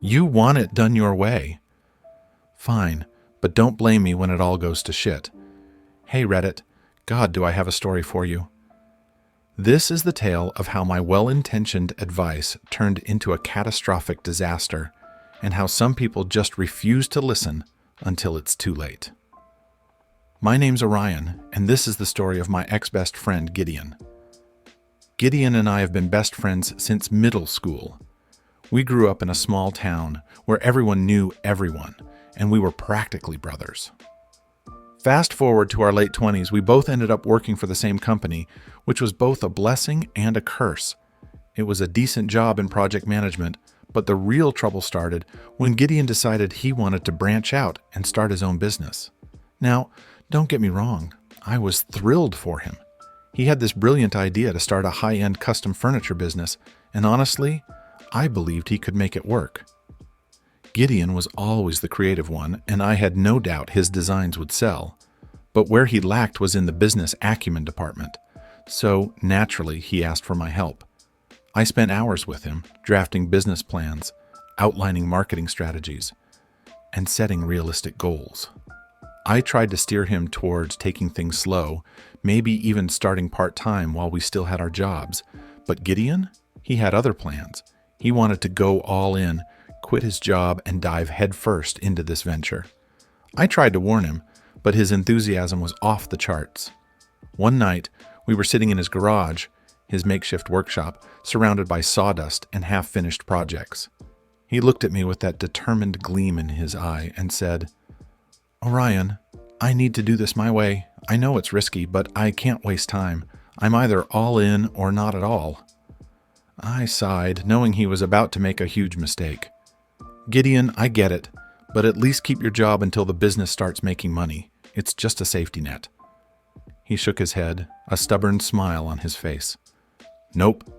You want it done your way. Fine, but don't blame me when it all goes to shit. Hey Reddit, God, do I have a story for you. This is the tale of how my well-intentioned advice turned into a catastrophic disaster, and how some people just refuse to listen until it's too late. My name's Orion, and this is the story of my ex-best friend Gideon. Gideon and I have been best friends since middle school. We grew up in a small town where everyone knew everyone, and we were practically brothers. Fast forward to our late 20s, we both ended up working for the same company, which was both a blessing and a curse. It was a decent job in project management, but the real trouble started when Gideon decided he wanted to branch out and start his own business. Now, don't get me wrong, I was thrilled for him. He had this brilliant idea to start a high-end custom furniture business, and honestly, I believed he could make it work. Gideon was always the creative one, and I had no doubt his designs would sell. But where he lacked was in the business acumen department, so naturally he asked for my help. I spent hours with him, drafting business plans, outlining marketing strategies, and setting realistic goals. I tried to steer him towards taking things slow, maybe even starting part-time while we still had our jobs. But Gideon, he had other plans. He wanted to go all in, quit his job, and dive headfirst into this venture. I tried to warn him, but his enthusiasm was off the charts. One night, we were sitting in his garage, his makeshift workshop, surrounded by sawdust and half-finished projects. He looked at me with that determined gleam in his eye and said, "Orion, I need to do this my way. I know it's risky, but I can't waste time. I'm either all in or not at all." I sighed, knowing he was about to make a huge mistake. "Gideon, I get it, but at least keep your job until the business starts making money. It's just a safety net." He shook his head, a stubborn smile on his face. "Nope.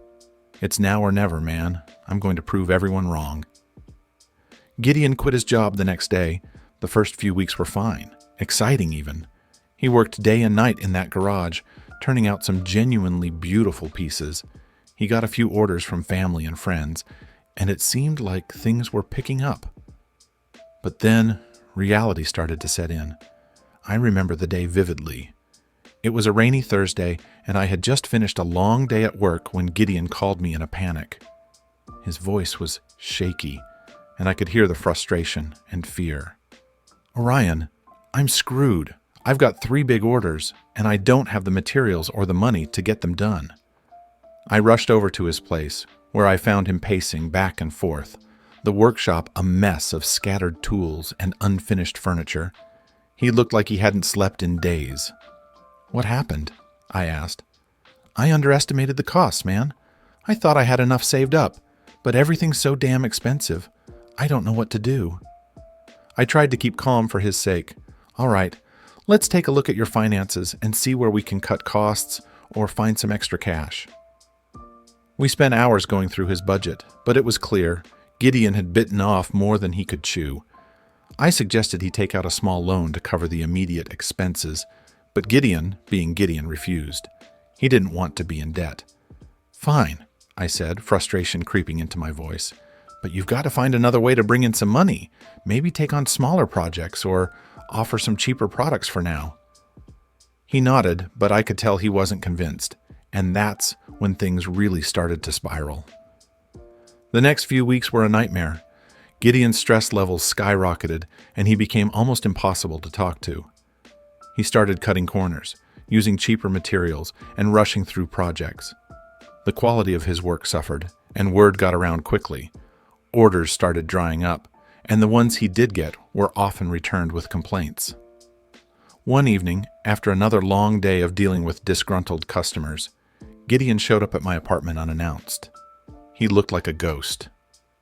It's now or never, man. I'm going to prove everyone wrong." Gideon quit his job the next day. The first few weeks were fine, exciting even. He worked day and night in that garage, turning out some genuinely beautiful pieces. He got a few orders from family and friends, and it seemed like things were picking up. But then, reality started to set in. I remember the day vividly. It was a rainy Thursday, and I had just finished a long day at work when Gideon called me in a panic. His voice was shaky, and I could hear the frustration and fear. "Orion, I'm screwed. I've got 3 big orders, and I don't have the materials or the money to get them done." I rushed over to his place, where I found him pacing back and forth, the workshop a mess of scattered tools and unfinished furniture. He looked like he hadn't slept in days. "What happened?" I asked. "I underestimated the costs, man. I thought I had enough saved up, but everything's so damn expensive. I don't know what to do." I tried to keep calm for his sake. "All right, let's take a look at your finances and see where we can cut costs or find some extra cash." We spent hours going through his budget, but it was clear Gideon had bitten off more than he could chew. I suggested he take out a small loan to cover the immediate expenses, but Gideon, being Gideon, refused. He didn't want to be in debt. "Fine," I said, frustration creeping into my voice. "But you've got to find another way to bring in some money. Maybe take on smaller projects or offer some cheaper products for now." He nodded, but I could tell he wasn't convinced, and that's when things really started to spiral. The next few weeks were a nightmare. Gideon's stress levels skyrocketed, and he became almost impossible to talk to. He started cutting corners, using cheaper materials, and rushing through projects. The quality of his work suffered, and word got around quickly. Orders started drying up, and the ones he did get were often returned with complaints. One evening, after another long day of dealing with disgruntled customers, Gideon showed up at my apartment unannounced. He looked like a ghost,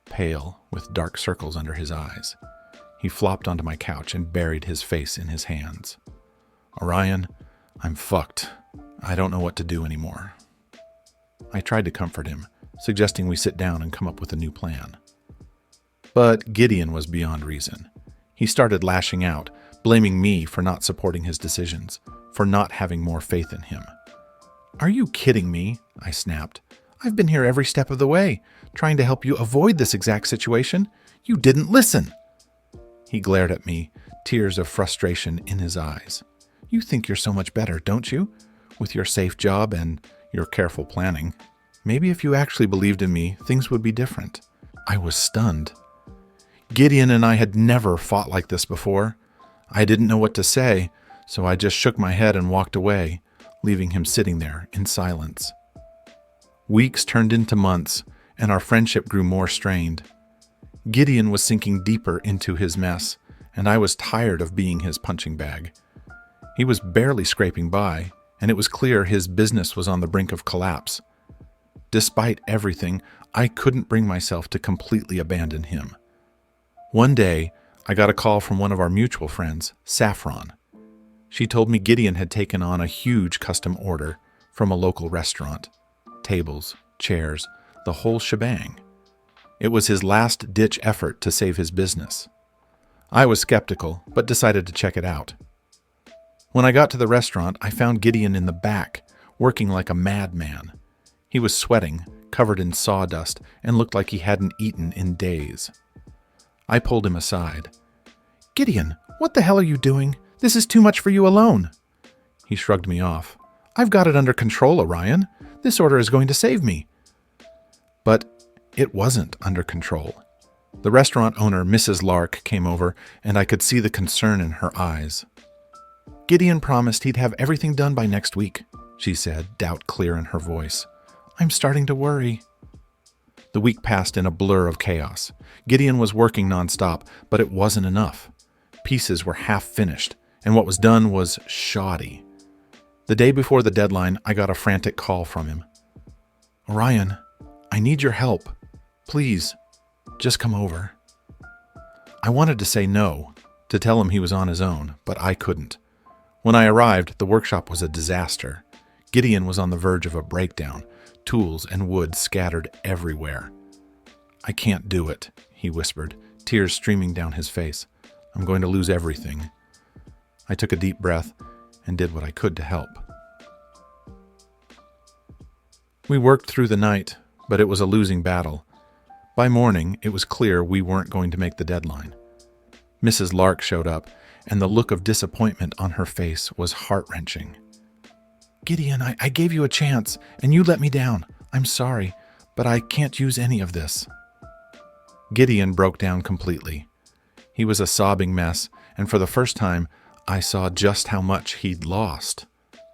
pale, with dark circles under his eyes. He flopped onto my couch and buried his face in his hands. "Orion, I'm fucked. I don't know what to do anymore." I tried to comfort him, suggesting we sit down and come up with a new plan. But Gideon was beyond reason. He started lashing out, blaming me for not supporting his decisions, for not having more faith in him. "Are you kidding me?" I snapped. "I've been here every step of the way, trying to help you avoid this exact situation. You didn't listen." He glared at me, tears of frustration in his eyes. "You think you're so much better, don't you? With your safe job and your careful planning. Maybe if you actually believed in me, things would be different." I was stunned. Gideon and I had never fought like this before. I didn't know what to say, so I just shook my head and walked away, leaving him sitting there in silence. Weeks turned into months, and our friendship grew more strained. Gideon was sinking deeper into his mess, and I was tired of being his punching bag. He was barely scraping by, and it was clear his business was on the brink of collapse. Despite everything, I couldn't bring myself to completely abandon him. One day, I got a call from one of our mutual friends, Saffron. She told me Gideon had taken on a huge custom order from a local restaurant. Tables, chairs, the whole shebang. It was his last-ditch effort to save his business. I was skeptical, but decided to check it out. When I got to the restaurant, I found Gideon in the back, working like a madman. He was sweating, covered in sawdust, and looked like he hadn't eaten in days. I pulled him aside. "Gideon, what the hell are you doing? This is too much for you alone." He shrugged me off. "I've got it under control, Orion. This order is going to save me." But it wasn't under control. The restaurant owner, Mrs. Lark, came over, and I could see the concern in her eyes. "Gideon promised he'd have everything done by next week," she said, doubt clear in her voice. "I'm starting to worry." The week passed in a blur of chaos. Gideon was working nonstop, but it wasn't enough. Pieces were half finished, and what was done was shoddy. The day before the deadline, I got a frantic call from him. "Orion, I need your help. Please, just come over." I wanted to say no, to tell him he was on his own, but I couldn't. When I arrived, the workshop was a disaster. Gideon was on the verge of a breakdown, tools and wood scattered everywhere. "I can't do it," he whispered, tears streaming down his face. "I'm going to lose everything." I took a deep breath and did what I could to help. We worked through the night, but it was a losing battle. By morning, it was clear we weren't going to make the deadline. Mrs. Lark showed up, and the look of disappointment on her face was heart-wrenching. "Gideon, I gave you a chance, and you let me down. I'm sorry, but I can't use any of this." Gideon broke down completely. He was a sobbing mess, and for the first time, I saw just how much he'd lost.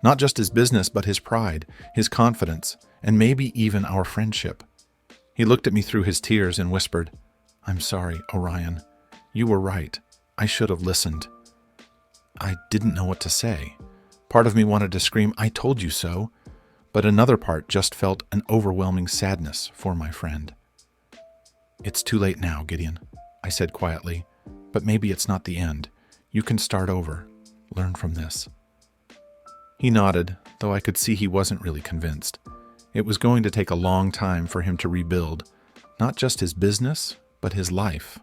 Not just his business, but his pride, his confidence, and maybe even our friendship. He looked at me through his tears and whispered, "I'm sorry, Orion. You were right. I should have listened." I didn't know what to say. Part of me wanted to scream, "I told you so," but another part just felt an overwhelming sadness for my friend. "It's too late now, Gideon," I said quietly, "but maybe it's not the end. You can start over. Learn from this." He nodded, though I could see he wasn't really convinced. It was going to take a long time for him to rebuild, not just his business, but his life.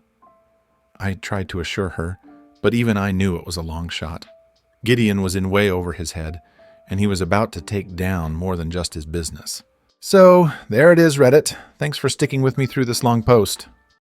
I tried to assure her, but even I knew it was a long shot. Gideon was in way over his head, and he was about to take down more than just his business. So, there it is, Reddit. Thanks for sticking with me through this long post.